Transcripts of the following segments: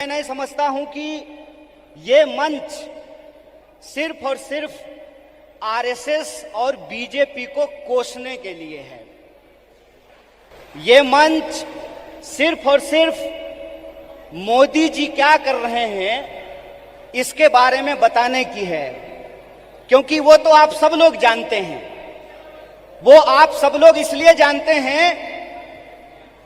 मैं नहीं समझता हूं कि ये मंच सिर्फ और सिर्फ आरएसएस और बीजेपी को कोसने के लिए है। ये मंच सिर्फ और सिर्फ मोदी जी क्या कर रहे हैं इसके बारे में बताने की है, क्योंकि वो तो आप सब लोग जानते हैं। वो आप सब लोग इसलिए जानते हैं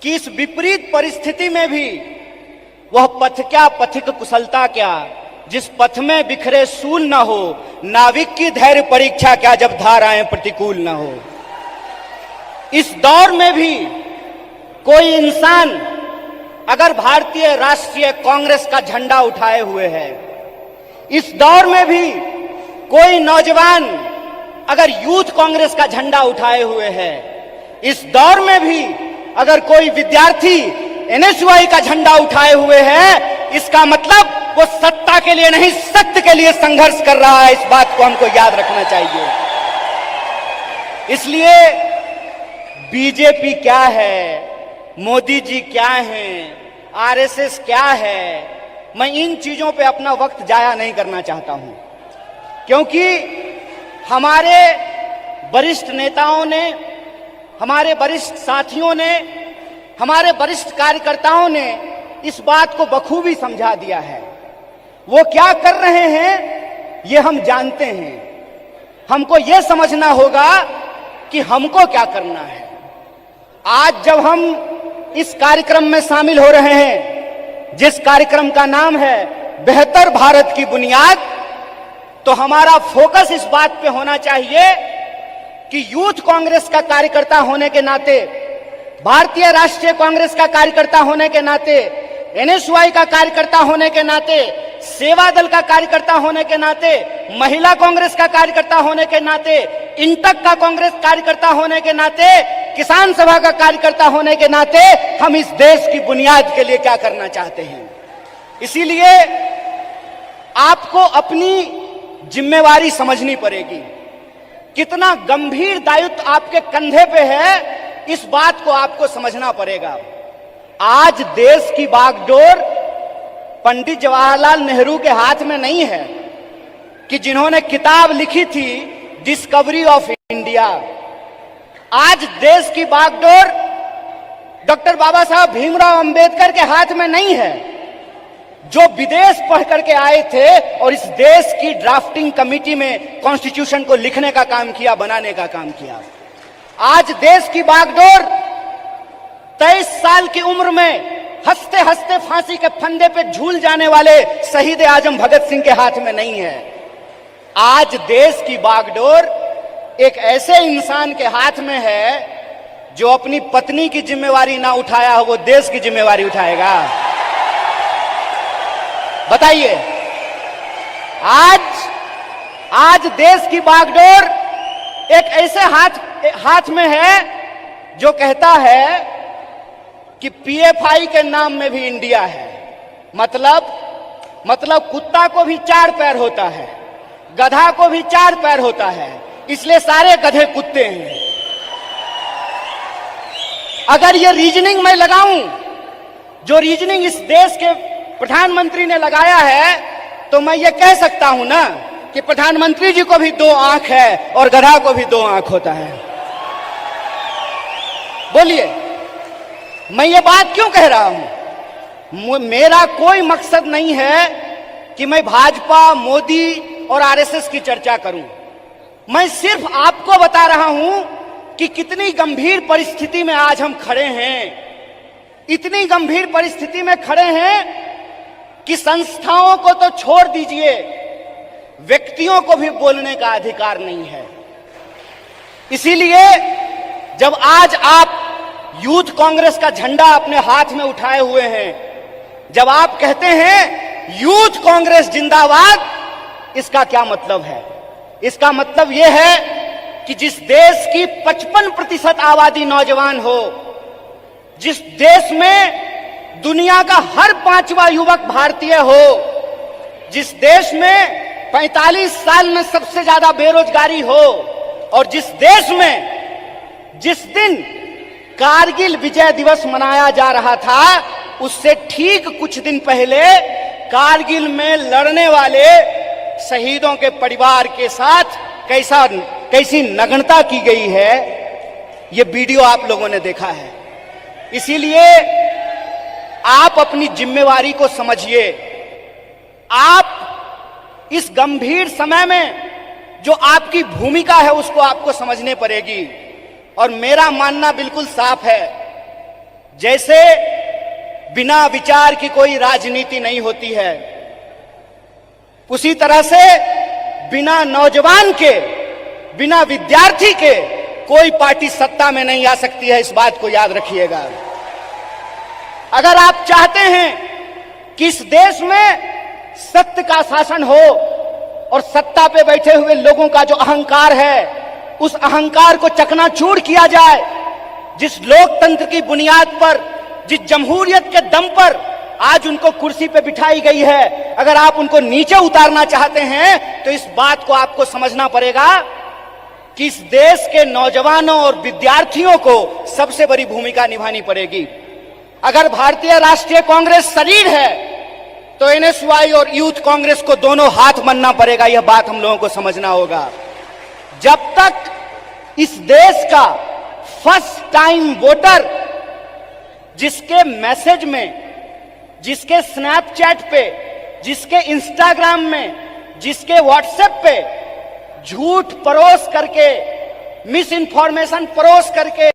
कि इस विपरीत परिस्थिति में भी वह पथ क्या, पथिक कुशलता क्या, जिस पथ में बिखरे सूल न हो, नाविक की धैर्य परीक्षा क्या, जब धाराएं प्रतिकूल न हो। इस दौर में भी कोई इंसान अगर भारतीय राष्ट्रीय कांग्रेस का झंडा उठाए हुए है, इस दौर में भी कोई नौजवान अगर यूथ कांग्रेस का झंडा उठाए हुए है, इस दौर में भी अगर कोई विद्यार्थी एनएसयूआई का झंडा उठाए हुए है, इसका मतलब वो सत्ता के लिए नहीं, सत्य के लिए संघर्ष कर रहा है। इस बात को हमको याद रखना चाहिए। इसलिए बीजेपी क्या है, मोदी जी क्या हैं, आरएसएस क्या है, मैं इन चीजों पे अपना वक्त जाया नहीं करना चाहता हूं, क्योंकि हमारे वरिष्ठ नेताओं ने, हमारे वरिष्ठ साथियों ने, हमारे वरिष्ठ कार्यकर्ताओं ने इस बात को बखूबी समझा दिया है। वो क्या कर रहे हैं ये हम जानते हैं। हमको ये समझना होगा कि हमको क्या करना है। आज जब हम इस कार्यक्रम में शामिल हो रहे हैं, जिस कार्यक्रम का नाम है बेहतर भारत की बुनियाद, तो हमारा फोकस इस बात पे होना चाहिए कि यूथ कांग्रेस का कार्यकर्ता होने के नाते, भारतीय राष्ट्रीय कांग्रेस का कार्यकर्ता होने के नाते, एनएसयूआई का कार्यकर्ता होने के नाते, सेवा दल का कार्यकर्ता होने के नाते, महिला कांग्रेस का कार्यकर्ता होने के नाते, इंटक का कांग्रेस कार्यकर्ता होने के नाते, किसान सभा का कार्यकर्ता होने के नाते हम इस देश की बुनियाद के लिए क्या करना चाहते हैं। इसीलिए आपको अपनी जिम्मेवारी समझनी पड़ेगी। कितना गंभीर दायित्व आपके कंधे पे है, इस बात को आपको समझना पड़ेगा। आज देश की बागडोर पंडित जवाहरलाल नेहरू के हाथ में नहीं है कि जिन्होंने किताब लिखी थी डिस्कवरी ऑफ इंडिया। आज देश की बागडोर डॉक्टर बाबा साहब भीमराव अंबेडकर के हाथ में नहीं है, जो विदेश पढ़ करके आए थे और इस देश की ड्राफ्टिंग कमेटी में कॉन्स्टिट्यूशन को लिखने का काम किया, बनाने का काम किया। आज देश की बागडोर 23 साल की उम्र में हंसते हंसते फांसी के फंदे पे झूल जाने वाले शहीद आजम भगत सिंह के हाथ में नहीं है। आज देश की बागडोर एक ऐसे इंसान के हाथ में है जो अपनी पत्नी की जिम्मेवारी ना उठाया हो, वो देश की जिम्मेवारी उठाएगा। बताइए, आज देश की बागडोर एक ऐसे हाथ में है जो कहता है कि पीएफआई के नाम में भी इंडिया है। मतलब कुत्ता को भी 4 पैर होता है, गधा को भी 4 पैर होता है, इसलिए सारे गधे कुत्ते हैं। अगर ये रीजनिंग मैं लगाऊं, जो रीजनिंग इस देश के प्रधानमंत्री ने लगाया है, तो मैं ये कह सकता हूं ना कि प्रधानमंत्री जी को भी 2 आंख है और गधा को भी 2 आंख होता है। बोलिए, मैं ये बात क्यों कह रहा हूं? मेरा कोई मकसद नहीं है कि मैं भाजपा, मोदी और आरएसएस की चर्चा करूं। मैं सिर्फ आपको बता रहा हूं कि कितनी गंभीर परिस्थिति में आज हम खड़े हैं। इतनी गंभीर परिस्थिति में खड़े हैं कि संस्थाओं को तो छोड़ दीजिए, व्यक्तियों को भी बोलने का अधिकार नहीं है। इसीलिए जब आज आप यूथ कांग्रेस का झंडा अपने हाथ में उठाए हुए हैं, जब आप कहते हैं यूथ कांग्रेस जिंदाबाद, इसका क्या मतलब है? इसका मतलब यह है कि जिस देश की 55% आबादी नौजवान हो, जिस देश में दुनिया का हर 5वां युवक भारतीय हो, जिस देश में 45 साल में सबसे ज्यादा बेरोजगारी हो, और जिस देश में जिस दिन कारगिल विजय दिवस मनाया जा रहा था, उससे ठीक कुछ दिन पहले कारगिल में लड़ने वाले शहीदों के परिवार के साथ कैसी नग्नता की गई है, ये वीडियो आप लोगों ने देखा है। इसीलिए आप अपनी जिम्मेवारी को समझिए। आप इस गंभीर समय में जो आपकी भूमिका है उसको आपको समझने पड़ेगी। और मेरा मानना बिल्कुल साफ है, जैसे बिना विचार की कोई राजनीति नहीं होती है, उसी तरह से बिना नौजवान के, बिना विद्यार्थी के कोई पार्टी सत्ता में नहीं आ सकती है। इस बात को याद रखिएगा। अगर आप चाहते हैं कि इस देश में सत्य का शासन हो और सत्ता पे बैठे हुए लोगों का जो अहंकार है उस अहंकार को चकनाचूर किया जाए, जिस लोकतंत्र की बुनियाद पर, जिस जमहूरियत के दम पर आज उनको कुर्सी पे बिठाई गई है, अगर आप उनको नीचे उतारना चाहते हैं तो इस बात को आपको समझना पड़ेगा कि इस देश के नौजवानों और विद्यार्थियों को सबसे बड़ी भूमिका निभानी पड़ेगी। अगर भारतीय राष्ट्रीय कांग्रेस शरीर है तो एनएसयूआई और यूथ कांग्रेस को दोनों हाथ मलना पड़ेगा। यह बात हम लोगों को समझना होगा। जब तक इस देश का फर्स्ट टाइम वोटर, जिसके मैसेज में, जिसके स्नैपचैट पे, जिसके इंस्टाग्राम में, जिसके व्हाट्सएप पे झूठ परोस करके, मिस इंफॉर्मेशन परोस करके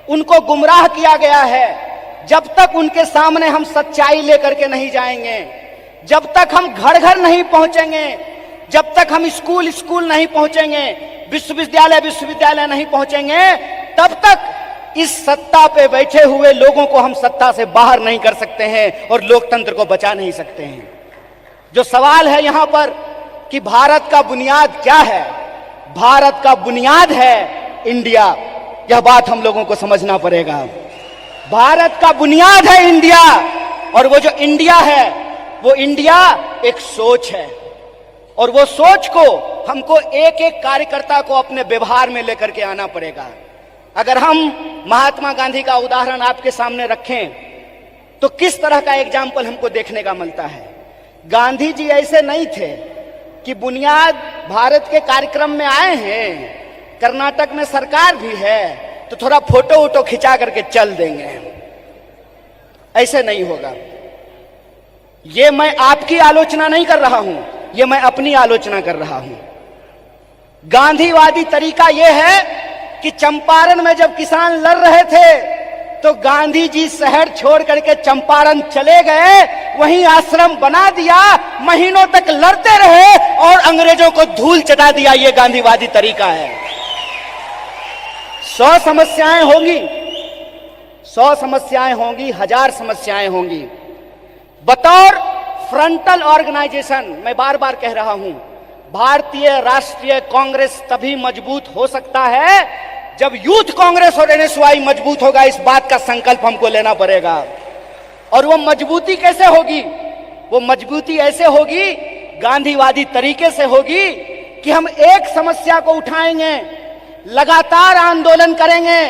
उनको गुमराह किया गया है, जब तक उनके सामने हम सच्चाई लेकर के नहीं जाएंगे, जब तक हम घर घर नहीं पहुंचेंगे, जब तक हम स्कूल स्कूल नहीं पहुंचेंगे, विश्वविद्यालय विश्वविद्यालय नहीं पहुंचेंगे, तब तक इस सत्ता पे बैठे हुए लोगों को हम सत्ता से बाहर नहीं कर सकते हैं और लोकतंत्र को बचा नहीं सकते हैं। जो सवाल है यहां पर कि भारत का बुनियाद क्या है, भारत का बुनियाद है इंडिया। यह बात हम लोगों को समझना पड़ेगा। भारत का बुनियाद है इंडिया, और वो जो इंडिया है वो इंडिया एक सोच है, और वो सोच को हमको एक एक कार्यकर्ता को अपने व्यवहार में लेकर के आना पड़ेगा। अगर हम महात्मा गांधी का उदाहरण आपके सामने रखें तो किस तरह का एग्जाम्पल हमको देखने का मिलता है। गांधी जी ऐसे नहीं थे कि बुनियाद भारत के कार्यक्रम में आए हैं, कर्नाटक में सरकार भी है तो थोड़ा फोटो वोटो खिंचा करके चल देंगे, ऐसे नहीं होगा। ये मैं आपकी आलोचना नहीं कर रहा हूं, ये मैं अपनी आलोचना कर रहा हूं। गांधीवादी तरीका यह है कि चंपारण में जब किसान लड़ रहे थे तो गांधी जी शहर छोड़ करके चंपारण चले गए, वहीं आश्रम बना दिया, महीनों तक लड़ते रहे और अंग्रेजों को धूल चटा दिया। यह गांधीवादी तरीका है। 100 समस्याएं होंगी, 100 समस्याएं होंगी, 1000 समस्याएं होंगी। बतौर फ्रंटल ऑर्गेनाइजेशन मैं बार बार कह रहा हूं, भारतीय राष्ट्रीय कांग्रेस तभी मजबूत हो सकता है जब यूथ कांग्रेस और एनएसयूआई मजबूत होगा। इस बात का संकल्प हमको लेना पड़ेगा। और वो मजबूती कैसे होगी? वो मजबूती ऐसे होगी, गांधीवादी तरीके से होगी कि हम एक समस्या को उठाएंगे, लगातार आंदोलन करेंगे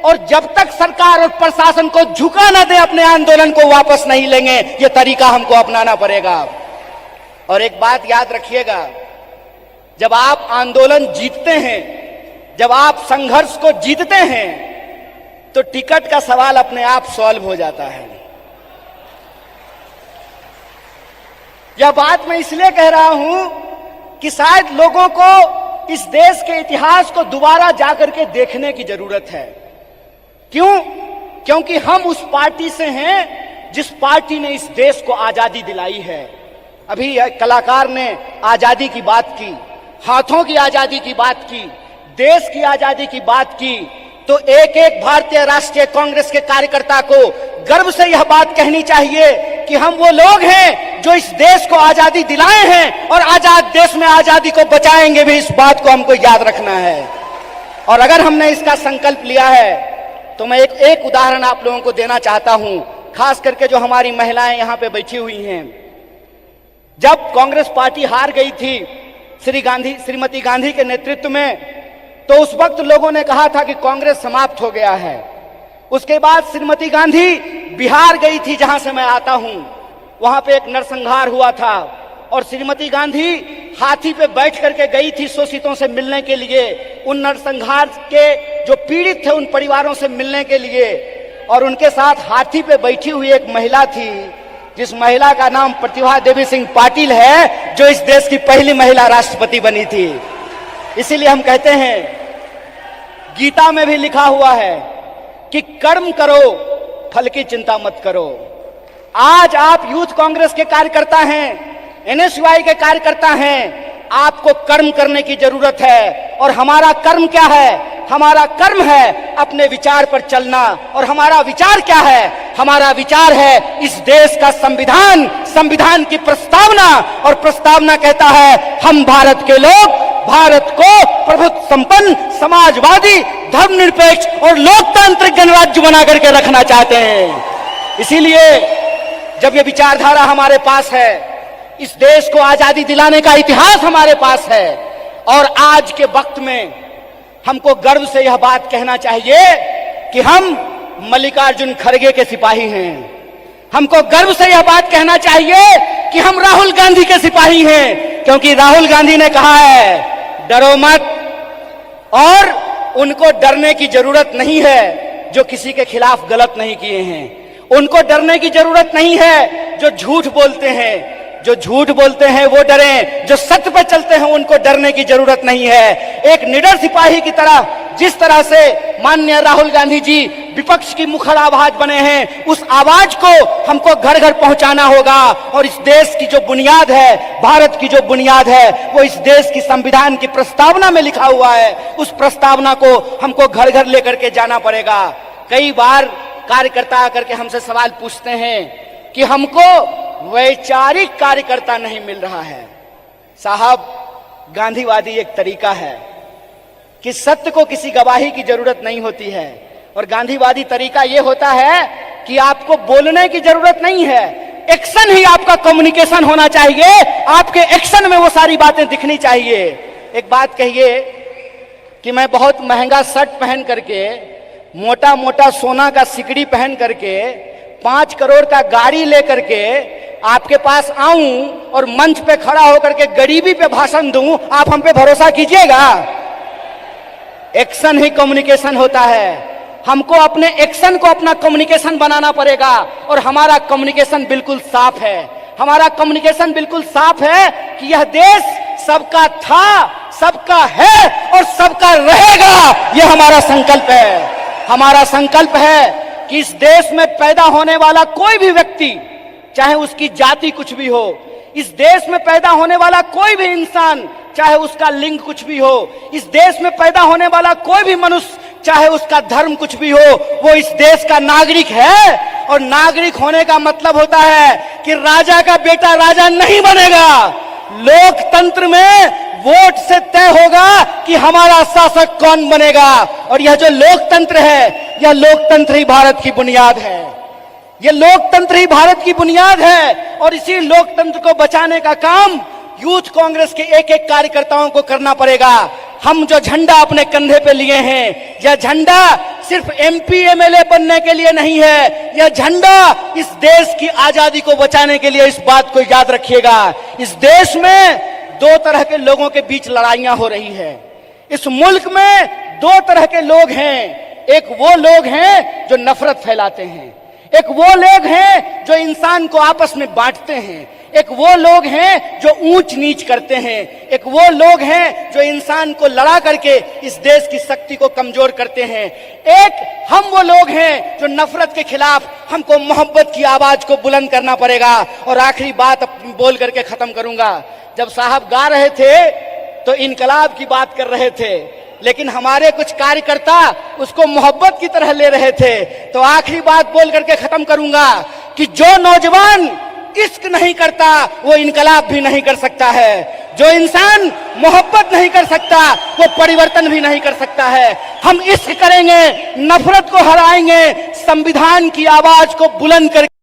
और जब तक सरकार और प्रशासन को झुका ना दे अपने आंदोलन को वापस नहीं लेंगे। यह तरीका हमको अपनाना पड़ेगा। और एक बात याद रखिएगा, जब आप आंदोलन जीतते हैं, जब आप संघर्ष को जीतते हैं तो टिकट का सवाल अपने आप सॉल्व हो जाता है। यह बात मैं इसलिए कह रहा हूं कि शायद लोगों को इस देश के इतिहास को दोबारा जाकर के देखने की जरूरत है। क्यों? क्योंकि हम उस पार्टी से हैं जिस पार्टी ने इस देश को आजादी दिलाई है। अभी कलाकार ने आजादी की बात की, हाथों की आजादी की बात की, देश की आजादी की बात की, तो एक एक भारतीय राष्ट्रीय कांग्रेस के कार्यकर्ता को गर्व से यह बात कहनी चाहिए कि हम वो लोग हैं जो इस देश को आजादी दिलाए हैं और आजाद देश में आजादी को बचाएंगे भी। इस बात को हमको याद रखना है। और अगर हमने इसका संकल्प लिया है तो मैं एक उदाहरण आप लोगों को देना चाहता हूं, खास करके जो हमारी महिलाएं यहां पे बैठी हुई हैं। जब कांग्रेस पार्टी हार गई थी श्रीमती गांधी के नेतृत्व में, तो उस वक्त लोगों ने कहा था कि कांग्रेस समाप्त हो गया है। उसके बाद श्रीमती गांधी बिहार गई थी, जहां से मैं आता हूं। वहां पे एक नरसंहार हुआ था और श्रीमती गांधी हाथी पे बैठ करके गई थी शोषितों से मिलने के लिए, उन नरसंहार के जो पीड़ित थे उन परिवारों से मिलने के लिए। और उनके साथ हाथी पे बैठी हुई एक महिला थी, जिस महिला का नाम प्रतिभा देवी सिंह पाटिल है, जो इस देश की पहली महिला राष्ट्रपति बनी थी। इसीलिए हम कहते हैं, गीता में भी लिखा हुआ है कि कर्म करो, फल की चिंता मत करो। आज आप यूथ कांग्रेस के कार्यकर्ता हैं, एनएसयूआई के कार्यकर्ता हैं, आपको कर्म करने की जरूरत है। और हमारा कर्म क्या है? हमारा कर्म है अपने विचार पर चलना। और हमारा विचार क्या है? हमारा विचार है इस देश का संविधान, संविधान की प्रस्तावना। और प्रस्तावना कहता है, हम भारत के लोग भारत को प्रभुत्व संपन्न, समाजवादी, धर्मनिरपेक्ष और लोकतांत्रिक गणराज्य बना करके रखना चाहते हैं। इसीलिए जब ये विचारधारा हमारे पास है, इस देश को आजादी दिलाने का इतिहास हमारे पास है, और आज के वक्त में हमको गर्व से यह बात कहना चाहिए कि हम मल्लिकार्जुन खड़गे के सिपाही हैं। हमको गर्व से यह बात कहना चाहिए कि हम राहुल गांधी के सिपाही हैं, क्योंकि राहुल गांधी ने कहा है, डरो मत। और उनको डरने की जरूरत नहीं है जो किसी के खिलाफ गलत नहीं किए हैं। उनको डरने की जरूरत नहीं है जो झूठ बोलते हैं। जो झूठ बोलते हैं वो डरें, जो सत्य पर चलते हैं उनको डरने की जरूरत नहीं है। एक निडर सिपाही की तरह, जिस तरह से माननीय राहुल गांधी जी विपक्ष की मुखर आवाज बने हैं, उस आवाज को हमको घर घर पहुंचाना होगा। और इस देश की जो बुनियाद है, भारत की जो बुनियाद है, वो इस देश की संविधान की प्रस्तावना में लिखा हुआ है। उस प्रस्तावना को हमको घर घर लेकर के जाना पड़ेगा। कई बार कार्यकर्ता आकर के हमसे सवाल पूछते हैं कि हमको वैचारिक कार्यकर्ता नहीं मिल रहा है। साहब, गांधीवादी एक तरीका है कि सत्य को किसी गवाही की जरूरत नहीं होती है। और गांधीवादी तरीका यह होता है कि आपको बोलने की जरूरत नहीं है, एक्शन ही आपका कम्युनिकेशन होना चाहिए। आपके एक्शन में वो सारी बातें दिखनी चाहिए। एक बात कहिए कि मैं बहुत महंगा शर्ट पहन करके, मोटा मोटा सोना का सिकड़ी पहन करके, 5 करोड़ का गाड़ी लेकर के आपके पास आऊं और मंच पे खड़ा होकर के गरीबी पे भाषण दूं, आप हम पे भरोसा कीजिएगा? एक्शन ही कम्युनिकेशन होता है। हमको अपने एक्शन को अपना कम्युनिकेशन बनाना पड़ेगा। और हमारा कम्युनिकेशन बिल्कुल साफ है। हमारा कम्युनिकेशन बिल्कुल साफ है कि यह देश सबका था, सबका है और सबका रहेगा। यह हमारा संकल्प है। हमारा संकल्प है कि इस देश में पैदा होने वाला कोई भी व्यक्ति, चाहे उसकी जाति कुछ भी हो, इस देश में पैदा होने वाला कोई भी इंसान, चाहे उसका लिंग कुछ भी हो, इस देश में पैदा होने वाला कोई भी मनुष्य, चाहे उसका धर्म कुछ भी हो, वो इस देश का नागरिक है। और नागरिक होने का मतलब होता है कि राजा का बेटा राजा नहीं बनेगा। लोकतंत्र में वोट से तय होगा कि हमारा शासक कौन बनेगा। और यह जो लोकतंत्र है, यह लोकतंत्र ही भारत की बुनियाद है। यह लोकतंत्र ही भारत की बुनियाद है। और इसी लोकतंत्र को बचाने का काम यूथ कांग्रेस के एक एक कार्यकर्ताओं को करना पड़ेगा। हम जो झंडा अपने कंधे पे लिए हैं, यह झंडा सिर्फ एमपी एमएलए बनने के लिए नहीं है। यह झंडा इस देश की आजादी को बचाने के लिए। इस बात को याद रखिएगा। इस देश में 2 तरह के लोगों के बीच लड़ाइयां हो रही है। इस मुल्क में 2 तरह के लोग हैं। एक वो लोग हैं जो नफरत फैलाते हैं, एक वो लोग हैं जो इंसान को आपस में बांटते हैं, एक वो लोग हैं जो ऊंच नीच करते हैं, एक वो लोग हैं जो इंसान को लड़ा करके इस देश की शक्ति को कमजोर करते हैं। एक हम वो लोग हैं जो नफरत के खिलाफ हमको मोहब्बत की आवाज को बुलंद करना पड़ेगा। और आखिरी बात बोल करके खत्म करूंगा। जब साहब गा रहे थे तो इनकलाब की बात कर रहे थे, लेकिन हमारे कुछ कार्यकर्ता उसको मोहब्बत की तरह ले रहे थे। तो आखिरी बात बोल करके खत्म करूंगा कि जो नौजवान इश्क नहीं करता वो इनकलाब भी नहीं कर सकता है। जो इंसान मोहब्बत नहीं कर सकता वो परिवर्तन भी नहीं कर सकता है। हम इश्क करेंगे, नफरत को हराएंगे, संविधान की आवाज को बुलंद करके